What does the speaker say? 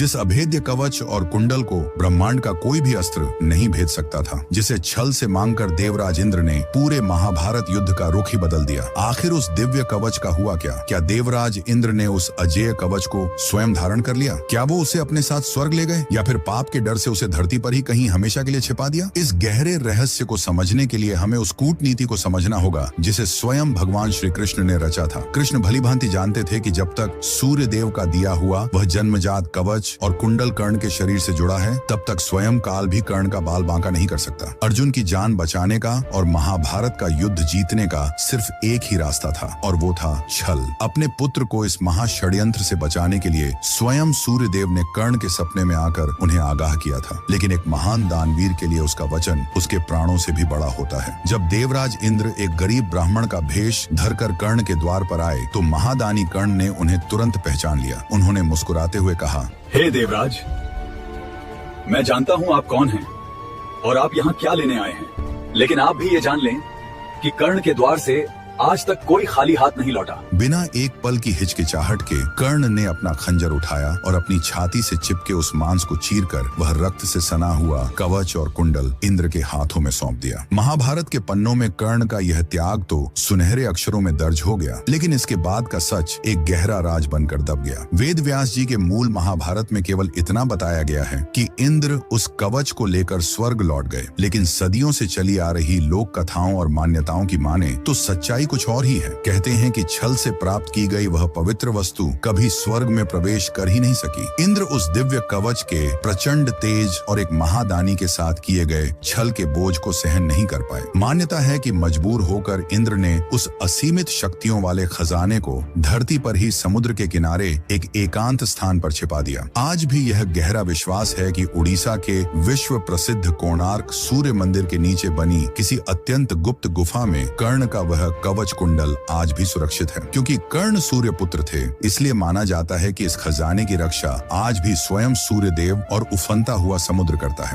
जिस अभेद्य कवच और कुंडल को ब्रह्मांड का कोई भी अस्त्र नहीं भेद सकता था, जिसे छल से मांगकर देवराज इंद्र ने पूरे महाभारत युद्ध का रुख ही बदल दिया। आखिर उस दिव्य कवच का हुआ क्या? क्या देवराज इंद्र ने उस अजेय कवच को स्वयं धारण कर लिया? क्या वो उसे अपने साथ स्वर्ग ले गए, या फिर पाप के डर से उसे धरती पर ही कहीं हमेशा के लिए छिपा दिया? इस गहरे रहस्य को समझने के लिए हमें उस कूटनीति को समझना होगा जिसे स्वयं भगवान श्री कृष्ण ने रचा था। कृष्ण भलीभांति जानते थे कि जब तक सूर्य देव का दिया हुआ वह जन्मजात कवच और कुंडल कर्ण के शरीर से जुड़ा है, तब तक स्वयं काल भी कर्ण का बाल बांका नहीं कर सकता। अर्जुन की जान बचाने का और महाभारत का युद्ध जीतने का सिर्फ एक ही रास्ता था, और वो था छल। अपने पुत्र को इस महाषड्यंत्र से बचाने के लिए स्वयं सूर्य देव ने कर्ण के सपने में आकर उन्हें आगाह किया था। लेकिन एक महान दानवीर के लिए उसका वचन उसके प्राणों से भी बड़ा होता है। जब देवराज इंद्र एक गरीब ब्राह्मण का भेष धरकर कर्ण के द्वार पर आए तो महादानी कर्ण ने उन्हें तुरंत पहचान लिया। उन्होंने मुस्कुराते हुए कहा, हे देवराज, मैं जानता हूँ आप कौन हैं और आप यहाँ क्या लेने आए हैं, लेकिन आप भी ये जान लें कि कर्ण के द्वार से आज तक कोई खाली हाथ नहीं लौटा। बिना एक पल की हिचकिचाहट के कर्ण ने अपना खंजर उठाया और अपनी छाती से चिपके उस मांस को चीरकर वह रक्त से सना हुआ कवच और कुंडल इंद्र के हाथों में सौंप दिया। महाभारत के पन्नों में कर्ण का यह त्याग तो सुनहरे अक्षरों में दर्ज हो गया, लेकिन इसके बाद का सच एक गहरा राज बनकर दब गया। वेद व्यास जी के मूल महाभारत में केवल इतना बताया गया है कि इंद्र उस कवच को लेकर स्वर्ग लौट गए, लेकिन सदियों से चली आ रही लोक कथाओं और मान्यताओं की माने तो सच्चाई कुछ और ही है। कहते हैं कि छल से प्राप्त की गई वह पवित्र वस्तु कभी स्वर्ग में प्रवेश कर ही नहीं सकी। इंद्र उस दिव्य कवच के प्रचंड तेज और एक महादानी के साथ किए गए छल के बोझ को सहन नहीं कर पाए। मान्यता है कि मजबूर होकर इंद्र ने उस असीमित शक्तियों वाले खजाने को धरती पर ही समुद्र के किनारे एक एकांत स्थान पर छिपा दिया। आज भी यह गहरा विश्वास है कि उड़ीसा के विश्व प्रसिद्ध कोणार्क सूर्य मंदिर के नीचे बनी किसी अत्यंत गुप्त गुफा में कर्ण का वह कवच कुंडल आज भी सुरक्षित है। क्योंकि कर्ण सूर्य पुत्र थे, इसलिए माना जाता है कि इस खजाने की रक्षा आज भी स्वयं सूर्य देव और उफनता हुआ समुद्र करता है।